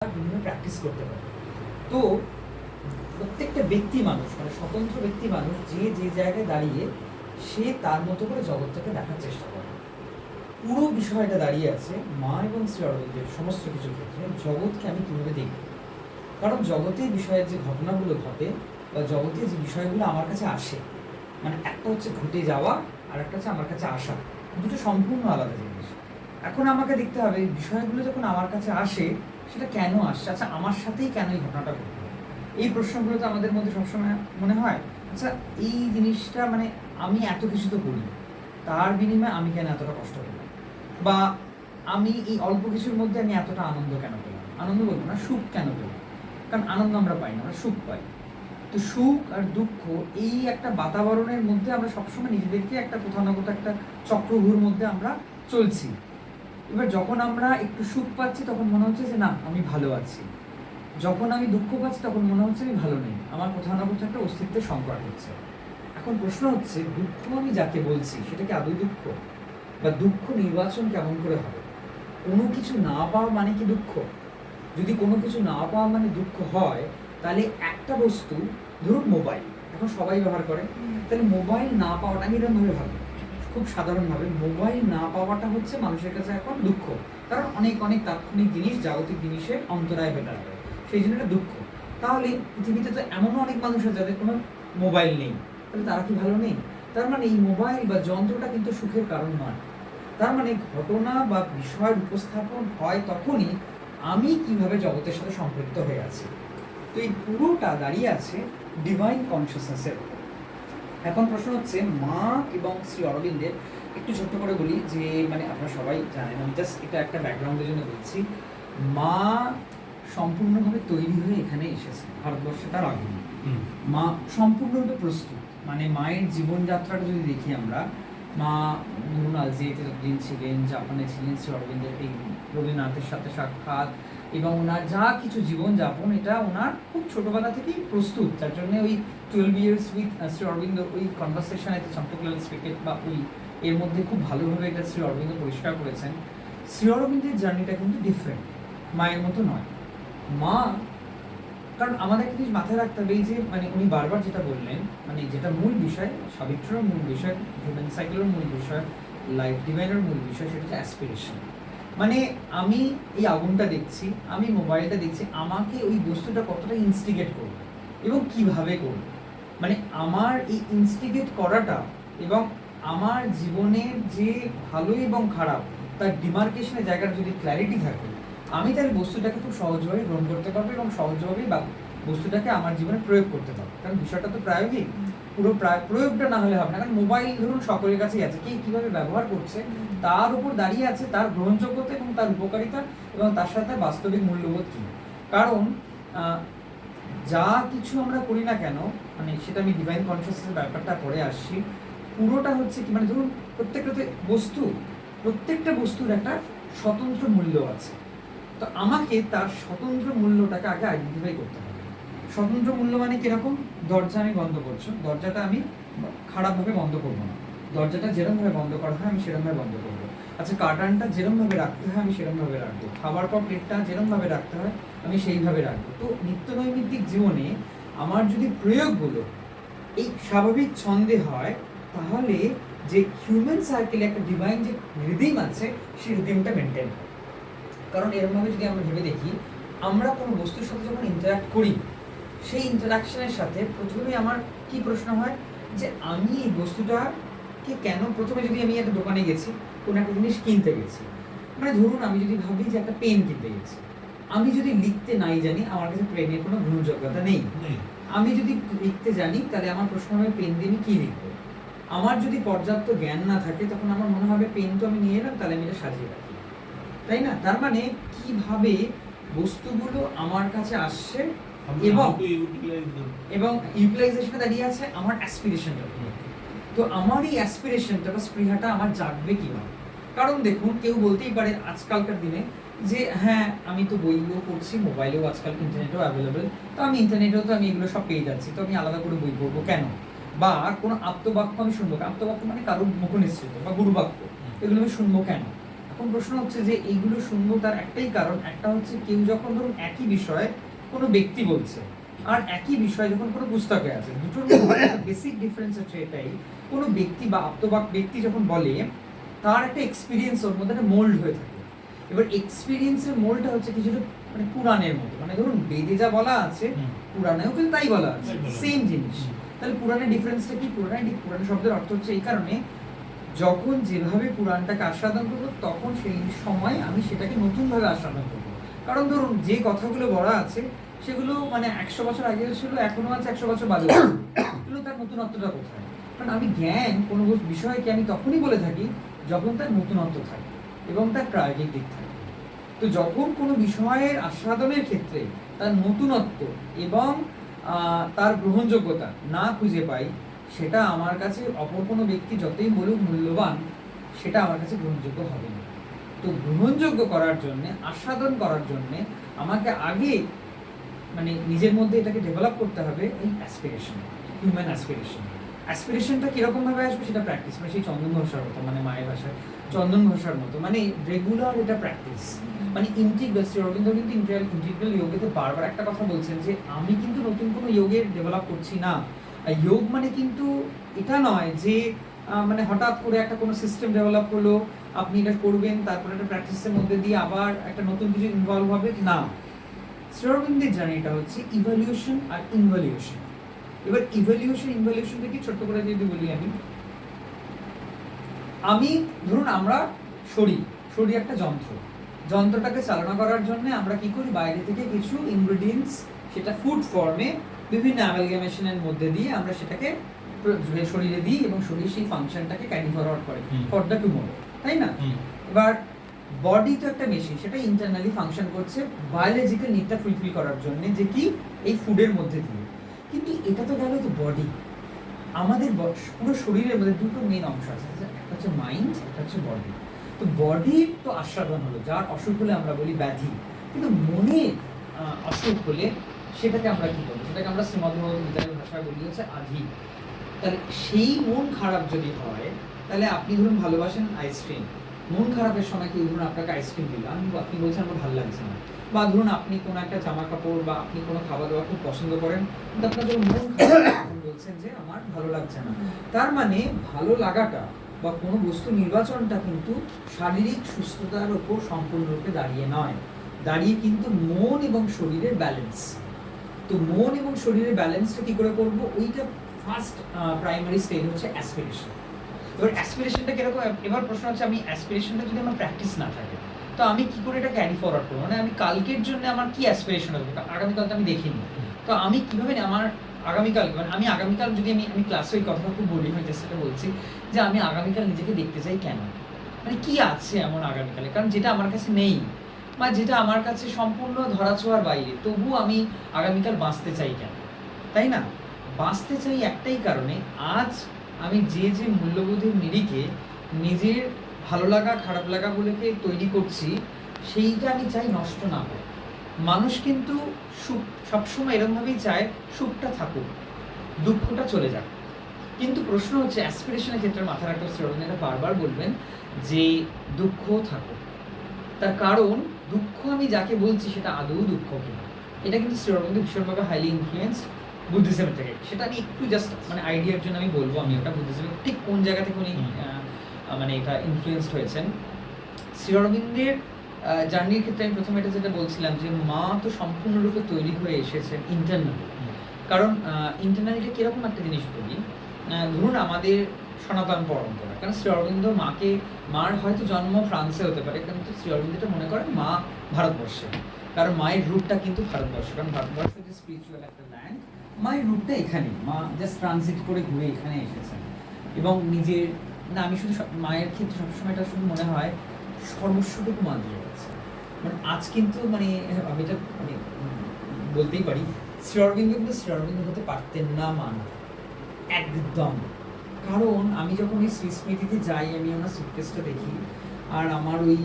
বিভিন্ন প্র্যাকটিস করতে পারে। তো প্রত্যেকটা ব্যক্তি মানুষ মানে স্বতন্ত্র ব্যক্তি মানুষ যে যে জায়গায় দাঁড়িয়ে সে তার মতো করে জগৎটাকে দেখার চেষ্টা করে। পুরো বিষয়টা দাঁড়িয়ে আছে মা এবং শ্রী অরবিন্দের সমস্ত কিছু ক্ষেত্রে জগৎকে আমি কীভাবে দেখব। কারণ জগতের বিষয়ের যে ঘটনাগুলো ঘটে বা জগতের যে বিষয়গুলো আমার কাছে আসে, মানে একটা হচ্ছে ঘটে যাওয়া আর একটা হচ্ছে আমার কাছে আসা, দুটো সম্পূর্ণ আলাদা জিনিস। এখন আমাকে দেখতে হবে বিষয়গুলো যখন আমার কাছে আসে সেটা কেন আসছে, আচ্ছা আমার সাথেই কেন এই ঘটনাটা ঘটবে। এই প্রশ্নগুলো তো আমাদের মধ্যে সবসময় মনে হয়, আচ্ছা এই জিনিসটা মানে আমি এত কিছু তো করি, তার বিনিময়ে আমি কেন এতটা কষ্ট পেলাম, বা আমি এই অল্প কিছুর মধ্যে আমি এতটা আনন্দ কেন পেলাম, আনন্দ বলবো না, সুখ কেন পেলাম। কারণ আনন্দ আমরা পাই না, আমরা সুখ পাই। তো সুখ আর দুঃখ এই একটা বাতাবরণের মধ্যে আমরা সবসময় নিজেদেরকে একটা কোথাও না কোথাও একটা চক্রভূর মধ্যে আমরা চলছি। এবার যখন আমরা একটু সুখ পাচ্ছি তখন মনে হচ্ছে যে না আমি ভালো আছি, যখন আমি দুঃখ পাচ্ছি তখন মনে হচ্ছে আমি ভালো নেই, আমার কোথাও না কোথাও একটা অস্তিত্বের সংকট হচ্ছে। এখন প্রশ্ন হচ্ছে দুঃখ আমি যাকে বলছি সেটা কি আদৌ দুঃখ, বা দুঃখ নির্বাচন কেমন করে হবে? কোনো কিছু না পাওয়া মানে কি দুঃখ? যদি কোনো কিছু না পাওয়া মানে দুঃখ হয়, তাহলে একটা বস্তু, ধরুন মোবাইল, এখন সবাই ব্যবহার করে, তাহলে মোবাইল না পাওয়াটা আমি এরকমভাবে ভাবি, খুব সাধারণভাবে মোবাইল না পাওয়াটা হচ্ছে মানুষের কাছে এখন দুঃখ। কারণ অনেক অনেক তাৎক্ষণিক জিনিস, জাগতিক জিনিসের অন্তরায় হয়ে দাঁড়াবে, সেই জন্য এটা দুঃখ। তাহলে পৃথিবীতে তো এমনও অনেক মানুষ আছে যাদের কোনো মোবাইল নেই, তাহলে তারা কি ভালো নেই? তার মানে এই মোবাইল বা যন্ত্রটা কিন্তু সুখের কারণ নয়। তার মানে ঘটনা বা বিষয়ের উপস্থাপন হয় তখনই আমি কিভাবে জগতের সাথে সম্পৃক্ত হয়ে আছি। তো এই পুরোটা দাঁড়িয়ে আছে ডিভাইন কনসিয়াসনেসের। এখন প্রশ্ন হচ্ছে মা এবং শ্রী অরবিন্দের একটু ছোট্ট করে বলি যে মানে আপনারা সবাই জানেন, আমি জাস্ট এটা একটা ব্যাকগ্রাউন্ডের জন্য বলছি। মা সম্পূর্ণভাবে তৈরি হয়ে এখানে এসেছে ভারতবর্ষে, তার আগে মা সম্পূর্ণরূপে প্রস্তুত। মানে মায়ের জীবনযাত্রাটা যদি দেখি আমরা, মা ধরুন আলজিয়াতে যতদিন ছিলেন, জাপানে ছিলেন, শ্রী অরবিন্দের এই রবীন্দ্রনাথের সাথে সাক্ষাৎ এবং ওনার যা কিছু জীবনযাপন, এটা ওনার খুব ছোটোবেলা থেকেই প্রস্তুত। যার জন্য ওই 12 years উইথ শ্রী অরবিন্দ, ওই কনভারসেশনে চম্পকলাল স্পিকেট বা ওই এর মধ্যে খুব ভালোভাবে এটা শ্রী অরবিন্দ পরিষ্কার করেছেন। শ্রী অরবিন্দের জার্নিটা কিন্তু ডিফারেন্ট, মায়ের মতো নয়। মা, কারণ আমাদের একটা জিনিস মাথায় রাখতে হবে, এই যে মানে উনি বারবার যেটা বললেন, মানে যেটা মূল বিষয়, সাবিত্রীর মূল বিষয়, হিউম্যান সাইকেলের মূল বিষয়, লাইফ ডিভাইনের মূল বিষয়, সেটা হচ্ছে অ্যাসপিরেশন। মানে আমি এই আগুনটা দেখছি, আমি মোবাইলটা দেখছি, আমাকে ওই বস্তুটা কতটা ইনস্টিগেট করবে এবং কিভাবে করবে, মানে আমার এই ইনস্টিগেট করাটা এবং আমার জীবনের যে ভালো এবং খারাপ তার ডিমার্কেশনের জায়গাটা যদি ক্ল্যারিটি থাকে, আমি তাহলে বস্তুটাকে খুব সহজভাবে গ্রহণ করতে পারবো এবং সহজভাবেই বা বস্তুটাকে আমার জীবনে প্রয়োগ করতে পারবো। কারণ বিষয়টা তো প্রায়োগিক, পুরো প্রয়োগটা না হলে হবে না। কারণ মোবাইল ধরুন সকলের কাছেই আছে, কে কীভাবে ব্যবহার করছে তার উপর দাঁড়িয়ে আছে তার গ্রহণযোগ্যতা এবং তার উপকারিতা এবং তার সাথে বাস্তবিক মূল্যবোধ কী। কারণ যা কিছু আমরা করি না কেন, মানে সেটা আমি ডিভাইন কনসিয়াসনেসের ব্যাপারটা পরে আসছি, পুরোটা হচ্ছে কি, মানে ধরুন প্রত্যেকটা বস্তুর একটা স্বতন্ত্র মূল্য আছে। তো আমাকে তার স্বতন্ত্র মূল্যটাকে আগে আইডেন্টিফাই করতে হবে। স্বতন্ত্র মূল্য মানে কিরকম? দরজা আমি বন্ধ করছো, দরজাটা আমি খারাপভাবে বন্ধ করবো না, দরজাটা যেরকমভাবে বন্ধ করা হয় আমি সেরকমভাবে বন্ধ করবো। আচ্ছা কার্টানটা যেরকমভাবে রাখতে হয় আমি সেরকমভাবে রাখবো, খাবার পর প্লেটটা যেরকমভাবে রাখতে হয় আমি সেইভাবে রাখবো। তো নিত্য নৈমিত্তিক জীবনে আমার যদি প্রয়োগগুলো এই স্বাভাবিক ছন্দে হয়, তাহলে যে হিউম্যান সার্কেলে একটা ডিভাইন যে রিদিম আছে সেই রিদিমটা মেনটেন হয়। কারণ এরকমভাবে যদি আমরা ভেবে দেখি, আমরা কোনো বস্তুর সাথে যখন ইন্টারাক্ট করি, সেই ইন্টারাকশনের সাথে প্রথমে আমার কি প্রশ্ন হয় যে আমি এই বস্তুটাকে কেন, প্রথমে যদি আমি একটা দোকানে গেছি, কোনো একটা জিনিস কিনতে গেছি, মানে ধরুন আমি যদি ভাবি যে একটা পেন কিনতে গেছি, আমি যদি লিখতে নাই জানি, আমার কাছে পেনের কোনো গ্রহণযোগ্যতা নেই। আমি যদি লিখতে জানি তাহলে আমার প্রশ্ন হবে পেন দিয়ে আমি কী লিখবো। আমার যদি পর্যাপ্ত জ্ঞান না থাকে তখন আমার মনে হবে পেন তো আমি নিয়ে এলাম, তাহলে আমি এটা সাজিয়ে রাখি, তাই না? তার মানে কিভাবে বস্তুগুলো আমার কাছে আসছে এবং ইউটিলাইজেশনে দাঁড়িয়ে আছে আমার অ্যাসপিরেশনটা। তো আমার এই অ্যাসপিরেশনটা বা স্পৃহাটা আমার জাগবে কিভাবে? কারণ দেখুন, কেউ বলতেই পারে আজকালকার দিনে যে হ্যাঁ আমি তো বইগুলো পড়ছি, মোবাইলেও আজকাল ইন্টারনেটেও অ্যাভেলেবেল, তো আমি ইন্টারনেটেও তো আমি এগুলো সব পেয়ে যাচ্ছি, তো আমি আলাদা করে বই পড়বো কেন? বা কোনো আত্মবাক্য আমি শুনবো, আত্মবাক্য মানে কারোর মুখনিসৃত বা গুরুবাক্য, এগুলো আমি শুনবো কেন? এখন প্রশ্ন হচ্ছে যে এইগুলো শুনবো তার একটাই কারণ, একটা হচ্ছে কেউ যখন ধরুন একই বিষয়ে কোনো ব্যক্তি বলছে আর একই বিষয় যখন কোনো পুস্তকে আছে, দুটোর মধ্যে বেসিক ডিফারেন্স হচ্ছে এটাই, কোনো ব্যক্তি বা আত্মবাক ব্যক্তি যখন বলে তার একটা এক্সপিরিয়েন্স ওর মধ্যে একটা মোল্ড হয়ে থাকে। এবার এক্সপিরিয়েন্সের মোল্ডটা হচ্ছে কিছুটা মানে পুরাণের মতো, মানে ধরুন বেদে যা বলা আছে পুরাণেও কিন্তু তাই বলা আছে, সেম জিনিস। তাহলে পুরাণের ডিফারেন্সটা কি? পুরাণ শব্দের অর্থ হচ্ছে এই কারণে যখন যেভাবে পুরাণটাকে আস্বাদন করবো তখন সেই সময় আমি সেটাকে নতুনভাবে আস্বাদন করবো। কারণ ধরুন যে কথাগুলো বলা আছে সেগুলো মানে 100 বছর আগেও ছিল, এখনো আছে, 100 বছর বাদেও আছে, কিন্তু তার নতুনত্বটা কোথায়? কারণ আমি জ্ঞান কোনো বিষয়কে আমি তখনই বলে থাকি যখন তার নতুনত্ব থাকে এবং তার প্রায়োগিক দিক থাকে। তো যখন কোনো বিষয়ের আস্বাদনের ক্ষেত্রে তার নতুনত্ব এবং তার গ্রহণযোগ্যতা না খুঁজে পাই, সেটা আমার কাছে অপর কোনো ব্যক্তি যতই বলুক মূল্যবান, সেটা আমার কাছে গ্রহণযোগ্য হবে না। তো গ্রহণযোগ্য করার জন্যে, আস্বাদন করার জন্যে আমাকে আগে মানে নিজের মধ্যে এটাকে ডেভেলপ করতে হবে এই অ্যাসপিরেশন, হিউম্যান অ্যাসপিরেশন। অ্যাসপিরেশনটা কীরকমভাবে আসবে সেটা প্র্যাকটিস, মানে সেই চন্দন ঘোষার মতো, মানে মায়ের ভাষায় চন্দন ঘোষার মতো, মানে রেগুলার এটা প্র্যাকটিস। মানে ইন্টিগ্রাল, শ্রী অরবিন্দ কিন্তু ইন্টিগ্রাল যোগেতে বারবার একটা কথা বলছেন যে আমি কিন্তু নতুন কোনো যোগের ডেভেলপ করছি না। যোগ মানে কিন্তু এটা নয় যে মানে হঠাৎ করে একটা কোনো সিস্টেম ডেভেলপ হলো, আপনি এটা করবেন, তারপরে একটা প্র্যাকটিসের মধ্যে দিয়ে আবার একটা নতুন কিছু ইনভলভ হবে, না। শ্রী অরবিন্দের জার্নিটা হচ্ছে ইভলিউশন আর ইনভলিউশন। এবার ইনভলিউশনটা কি ছোট্ট করে যদি বলি, আমি ধরুন আমরা শরীর একটা যন্ত্রটাকে চালনা করার জন্য আমরা কি করি, বাইরে থেকে কিছু ইনগ্রেডিয়েন্টস, সেটা ফুড ফর্মে বিভিন্ন অ্যামালগামেশনের মধ্যে দিয়ে আমরা সেটাকে শরীরে দিই এবং শরীর সেই ফাংশনটাকে ক্যারি ফরওয়ার্ড করে ফর দ্য টুমরো, তাই না? এবার বডি তো একটা মেশিন, সেটা ইন্টারনালি ফাংশন করছে বায়োলজিক্যাল নিডটা ফুলফিল করার জন্য, যে কি এই ফুডের মধ্যে দিয়ে। কিন্তু এটা তো গেল তো বডি। আমাদের পুরো শরীরের মধ্যে দুটো মেন অংশ আছে, একটা হচ্ছে মাইন্ড, একটা হচ্ছে বডি। তো বডির তো আস্বাদন হলো, যার অসুখ হলে আমরা বলি ব্যাধি, কিন্তু মনের অসুখ হলে সেটাকে আমরা কি বলি, সেটাকে আমরা শ্রীমদ্ভগবদ্গীতার ভাষায় বলি হচ্ছে আধি। তাহলে সেই মন খারাপ যদি হয়, তাহলে আপনি ধরুন ভালোবাসেন আইসক্রিম, মন খারাপের সময় কেউ ধরুন আপনাকে আইসক্রিম দিল, আপনি বলছেন আমার ভালো লাগছে না, বা ধরুন আপনি কোনো একটা জামা কাপড় বা আপনি কোনো খাবার দাবার খুব পছন্দ করেন, কিন্তু আপনার যখন মন খারাপ বলছেন যে আমার ভালো লাগছে না। তার মানে ভালো লাগাটা বা কোনো বস্তু নির্বাচনটা কিন্তু শারীরিক সুস্থতার উপর সম্পূর্ণরূপে দাঁড়িয়ে নয়, দাঁড়িয়ে কিন্তু মন এবং শরীরের ব্যালেন্স। তো মন এবং শরীরের ব্যালেন্সটা কি করে করবো, ওইটা ফার্স্ট প্রাইমারি স্টেজ হচ্ছে অ্যাসপিরেশন। এবার অ্যাসপিরেশনটা কিরকম, এবার প্রশ্ন হচ্ছে আমি অ্যাসপিরেশনটা যদি আমার প্র্যাকটিস না থাকে, তো আমি কি করে এটা ক্যারি ফরওয়ার্ড করবো? মানে আমি কালকের জন্য আমার কি অ্যাসপিরেশন হবে, আগামীকালটা আমি দেখিনি, তো আমি কিভাবে আমার আগামীকাল, মানে আমি আগামীকাল যদি আমি ক্লাসে ওই কথাটা খুব বলি হয়েছে, সেটা বলছি যে আমি আগামীকাল নিজেকে দেখতে চাই কেন, মানে কি আছে এমন আগামীকালে, কারণ যেটা আমার কাছে নেই বা যেটা আমার কাছে সম্পূর্ণ ধরাছোঁয়ার বাইরে, তবু আমি আগামীকাল বাঁচতে চাই কেন, তাই না? বাঁচতে চাই একটাই কারণে, আজ আমি যে মূল্যবোধের নিরিখে নিজের ভালো লাগা খারাপ লাগাগুলোকে তৈরি করছি, সেইটা আমি চাই নষ্ট না হোক। মানুষ কিন্তু সুখ সবসময় এরকমভাবেই চায়, সুখটা থাকুক, দুঃখটা চলে যাক। কিন্তু প্রশ্ন হচ্ছে অ্যাসপিরেশনের ক্ষেত্রে মাথা রাখতে শ্রী অরবিন্দ বারবার বলবেন যে দুঃখ থাকুক। তার কারণ দুঃখ আমি যাকে বলছি সেটা আদৌ দুঃখ কিনা, এটা কিন্তু শ্রী অরবিন্দ ভীষণভাবে হাইলি ইনফ্লুয়েন্সড বুদ্ধিজমের থেকে। সেটা আমি একটু জাস্ট মানে আইডিয়ার জন্য আমি বলবো, আমি ওটা বুদ্ধিজমের ঠিক কোন জায়গা থেকে উনি মানে এটা ইনফ্লুয়েসড হয়েছেন। শ্রী অরবিন্দের জার্নির ক্ষেত্রে আমি প্রথমে এটা যেটা বলছিলাম যে মা তো সম্পূর্ণরূপে তৈরি হয়ে এসেছেন ইন্টারনালি। কারণ ইন্টারনালিটা কীরকম একটা জিনিস বলি, ধরুন আমাদের সনাতন পরম্পরা, কারণ শ্রী অরবিন্দ মার হয়তো জন্ম ফ্রান্সে হতে পারে, কিন্তু শ্রী অরবিন্দটা মনে করেন মা ভারতবর্ষে, কারণ মায়ের রুটটা কিন্তু ভারতবর্ষ, কারণ ভারতবর্ষ যে স্পিরিচুয়াল একটা ল্যান্ড, মায়ের রুটটা এখানে, মা জাস্ট ট্রানজিট করে ঘুরে এখানে এসেছেন এবং নিজের না, আমি শুধু মায়ের ক্ষেত্রে সবসময় এটা শুধু মনে হয় সর্বস্বটুকু মা দিয়ে গেছে। মানে আজ কিন্তু মানে আমি এটা মানে বলতেই পারি, শ্রী অরবিন্দ কিন্তু শ্রী অরবিন্দ হতে পারতেন না মান একদম। কারণ আমি যখন ওই স্মৃতিতে যাই, আমি ওনার সুটকেসটা দেখি, আর আমার ওই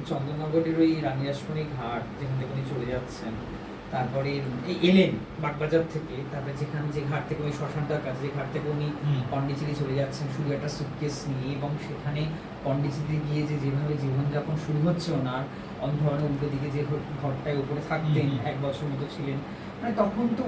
চন্দননগরের ওই রানী রাসমণি ঘাট যেখান থেকে উনি চলে যাচ্ছেন, তারপরে এই এলেন বাগবাজার থেকে, তারপরে যে ঘাট থেকে ওই শ্মশানটার কাছে, যে ঘাট থেকে উনি পন্ডিচেরি চলে যাচ্ছেন শুধু একটা সুটকেস নিয়ে, এবং সেখানে পন্ডিচেরি গিয়ে যেভাবে জীবনযাপন শুরু হচ্ছে ওনার, অন্ধভাবে উল্টো দিকে যে ঘরটায় উপরে থাকতেন, 1 বছর মতো ছিলেন, মানে তখন তো